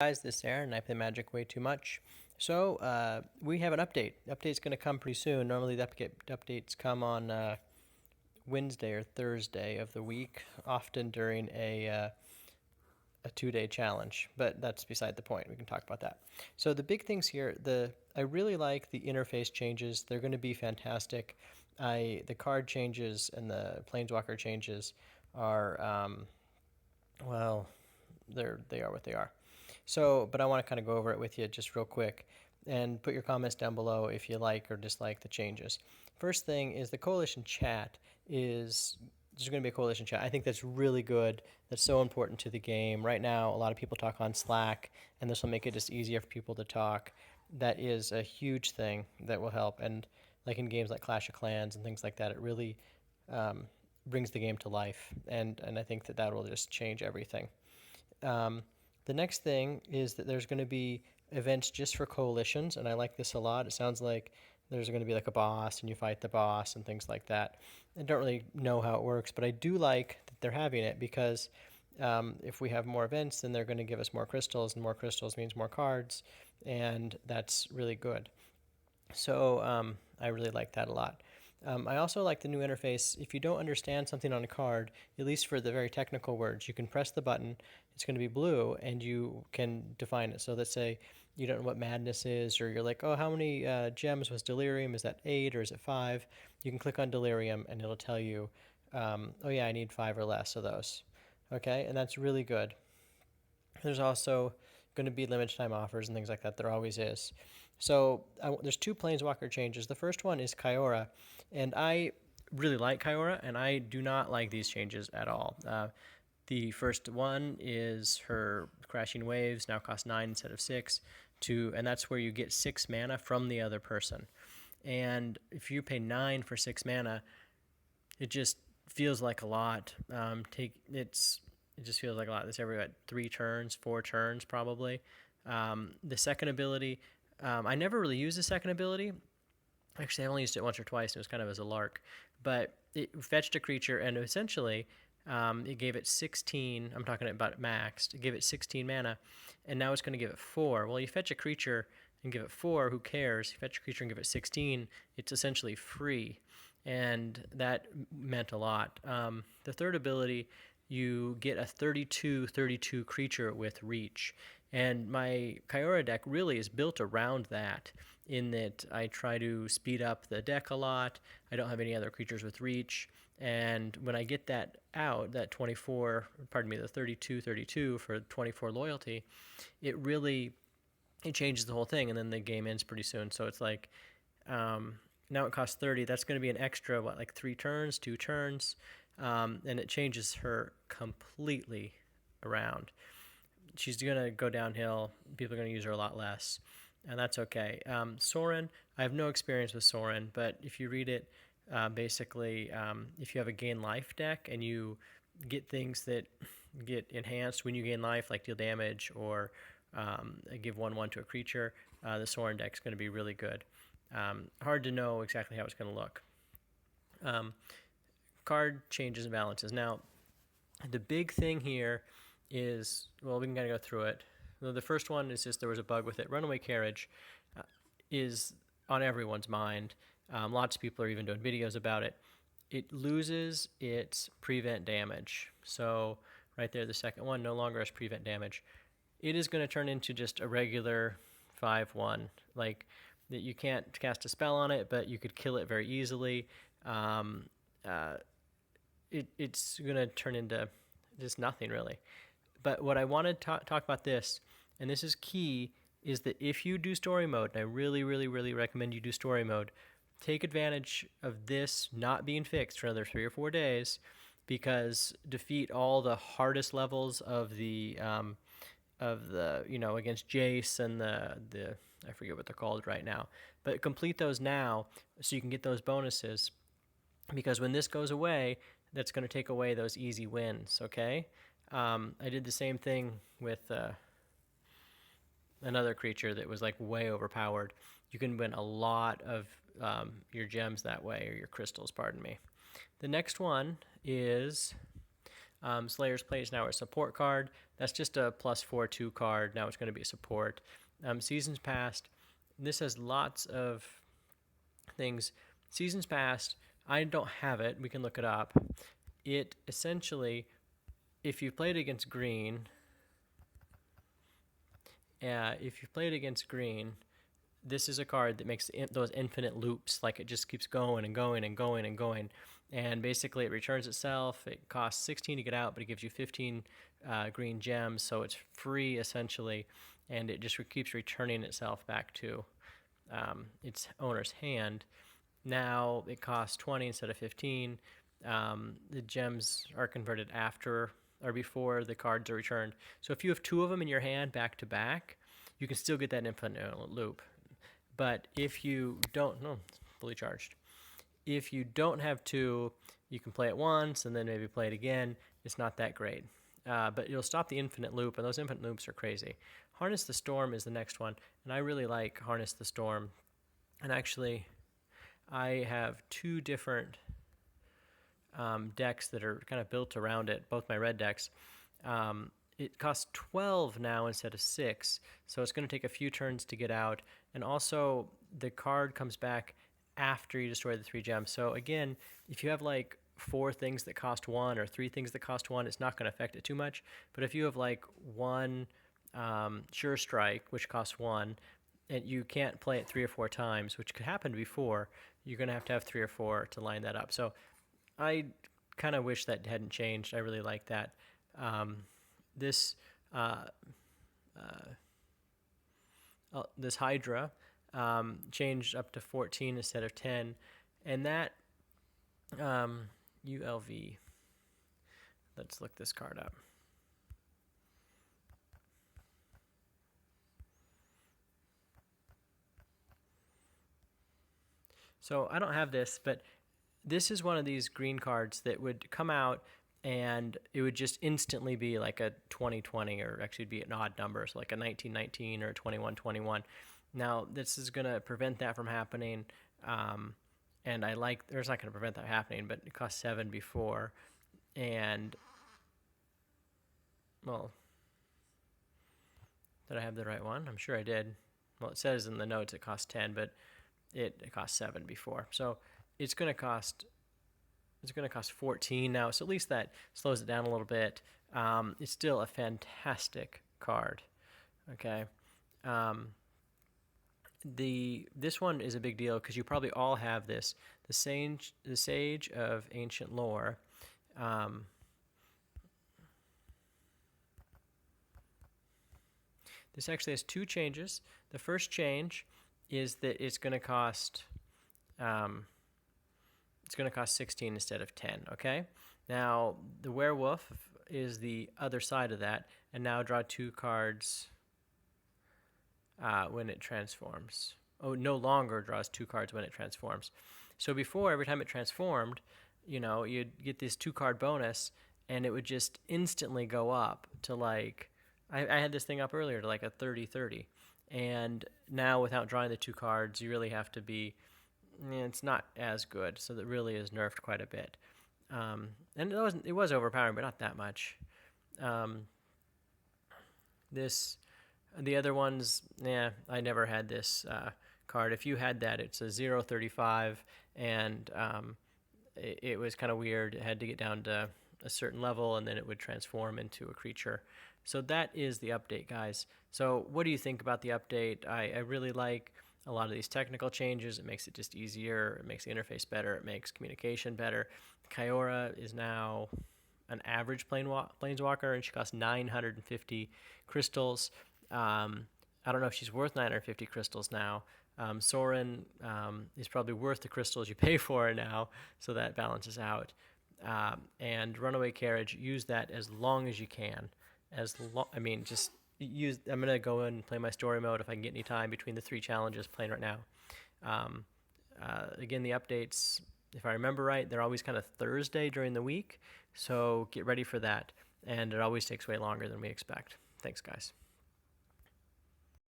Guys, this is Aaron, and I play Magic way too much. So, we have an update. Update's going to come pretty soon. Normally, the updates come on Wednesday or Thursday of the week, often during a 2-day challenge. But that's beside the point. We can talk about that. So the big things here, I really like the interface changes. They're going to be fantastic. The card changes and the Planeswalker changes are well, they are what they are. So, but I want to kind of go over it with you just real quick and put your comments down below if you like or dislike the changes. First thing is the coalition chat there's going to be a coalition chat. I think that's really good. That's so important to the game. Right now, a lot of people talk on Slack, and this will make it just easier for people to talk. That is a huge thing that will help. And like in games like Clash of Clans and things like that, it really brings the game to life. And I think that will just change everything. The next thing is that there's going to be events just for coalitions, and I like this a lot. It sounds like there's going to be like a boss, and you fight the boss and things like that. I don't really know how it works, but I do like that they're having it because if we have more events, then they're going to give us more crystals, and more crystals means more cards, and that's really good. So I really like that a lot. I also like the new interface. If you don't understand something on a card, at least for the very technical words, you can press the button. It's going to be blue, and you can define it. So let's say you don't know what madness is, or you're like, oh, how many gems was delirium? Is that 8 or is it 5? You can click on delirium, and it'll tell you, oh yeah, I need 5 or less of those. Okay, and that's really good. There's also going to be limited time offers and things like that. There always is. So there's 2 Planeswalker changes. The first one is Kiora, and I really like Kiora, and I do not like these changes at all. The first one is her Crashing Waves now cost 9 instead of 6, and that's where you get 6 mana from the other person. And if you pay 9 for 6 mana, it just feels like a lot. It just feels like a lot. This every 3 turns, 4 turns probably. The second ability, I never really used the second ability. Actually, I only used it once or twice, and it was kind of as a lark. But it fetched a creature, and essentially it gave it 16. I'm talking about maxed. It gave it 16 mana, and now it's going to give it 4. Well, you fetch a creature and give it 4, who cares? You fetch a creature and give it 16, it's essentially free, and that meant a lot. The third ability, you get a 32/32 creature with reach. And my Kiora deck really is built around that, in that I try to speed up the deck a lot. I don't have any other creatures with reach. And when I get that out, that 24, pardon me, the 32/32 for 24 loyalty, it changes the whole thing, and then the game ends pretty soon. So it's like, now it costs 30. That's going to be an extra, like 3 turns, 2 turns, and it changes her completely around. She's going to go downhill. People are going to use her a lot less, and that's okay. Sorin, I have no experience with Sorin, but if you read it, basically, if you have a gain life deck and you get things that get enhanced when you gain life, like deal damage or give 1/1 to a creature, the Sorin deck is going to be really good. Hard to know exactly how it's going to look. Card changes and balances. Now, the big thing here is, well, we can kind of go through it. The first one is just there was a bug with it. Runaway Carriage is on everyone's mind. Lots of people are even doing videos about it. It loses its prevent damage. So right there, the second one no longer has prevent damage. It is going to turn into just a regular 5/1. Like, that you can't cast a spell on it, but you could kill it very easily. It's going to turn into just nothing, really. But what I want to talk about this, and this is key, is that if you do story mode, and I really, really, really recommend you do story mode, take advantage of this not being fixed for another 3 or 4 days, because defeat all the hardest levels of the against Jace and the I forget what they're called right now, but complete those now so you can get those bonuses, because when this goes away, that's going to take away those easy wins. Okay. I did the same thing with another creature that was like way overpowered. You can win a lot of your gems that way, or your crystals, pardon me. The next one is Slayer's Plate is now a support card. That's just a +4/2 card. Now it's going to be a support. Seasons Past. This has lots of things. Seasons Past, I don't have it. We can look it up. It essentially, if you played against green, this is a card that makes those infinite loops. Like it just keeps going and going and going and going. And basically it returns itself. It costs 16 to get out, but it gives you 15 green gems. So it's free essentially. And it just keeps returning itself back to its owner's hand. Now it costs 20 instead of 15. The gems are converted after or before the cards are returned. So if you have 2 of them in your hand back to back, you can still get that infinite loop. But if you don't, no, it's fully charged. If you don't have 2, you can play it once and then maybe play it again. It's not that great. But it'll stop the infinite loop, and those infinite loops are crazy. Harness the Storm is the next one, and I really like Harness the Storm. And actually, I have 2 different decks that are kind of built around it, both my red decks. It costs 12 now instead of 6, so it's going to take a few turns to get out. And also, the card comes back after you destroy the 3 gems. So again, if you have like 4 things that cost 1 or 3 things that cost 1, it's not going to affect it too much. But if you have like 1 Sure Strike, which costs 1, and you can't play it 3 or 4 times, which could happen before, you're going to have 3 or 4 to line that up. So I kind of wish that hadn't changed. I really like that. This Hydra changed up to 14 instead of 10, and that ULV. Let's look this card up. So I don't have this, but this is one of these green cards that would come out and it would just instantly be like a 2020, or actually it'd be an odd number, so like a 1919 or a 2121. Now this is going to prevent that from happening, and there's not going to prevent that happening, but it cost 7 before, and well, did I have the right one? I'm sure I did. Well, it says in the notes it cost 10, but it cost 7 before, so it's going to cost 14 now, so at least that slows it down a little bit. It's still a fantastic card. Okay. This one is a big deal because you probably all have this. The Sage of Ancient Lore. This actually has 2 changes. The first change is that it's going to cost 16 instead of 10, okay? Now, the Werewolf is the other side of that, and now draw 2 cards when it transforms. Oh, no longer draws 2 cards when it transforms. So before, every time it transformed, you'd get this 2-card bonus, and it would just instantly go up to like, I had this thing up earlier to like a 30-30. And now without drawing the 2 cards, you really have to be, it's not as good, so that really is nerfed quite a bit. And it was overpowering, but not that much. The other ones, I never had this card. If you had that, it's a 0.35, and it was kind of weird. It had to get down to a certain level, and then it would transform into a creature. So that is the update, guys. So what do you think about the update? I really like a lot of these technical changes. It makes it just easier. It makes the interface better. It makes communication better. Kyora is now an average planeswalker, and she costs 950 crystals. I don't know if she's worth 950 crystals now. Sorin is probably worth the crystals you pay for her now, so that balances out. And Runaway Carriage, use that as long as you can. Just use. I'm gonna go in and play my story mode if I can get any time between the 3 challenges playing right now. Again, the updates, if I remember right, they're always kind of Thursday during the week, so get ready for that. And it always takes way longer than we expect. Thanks, guys.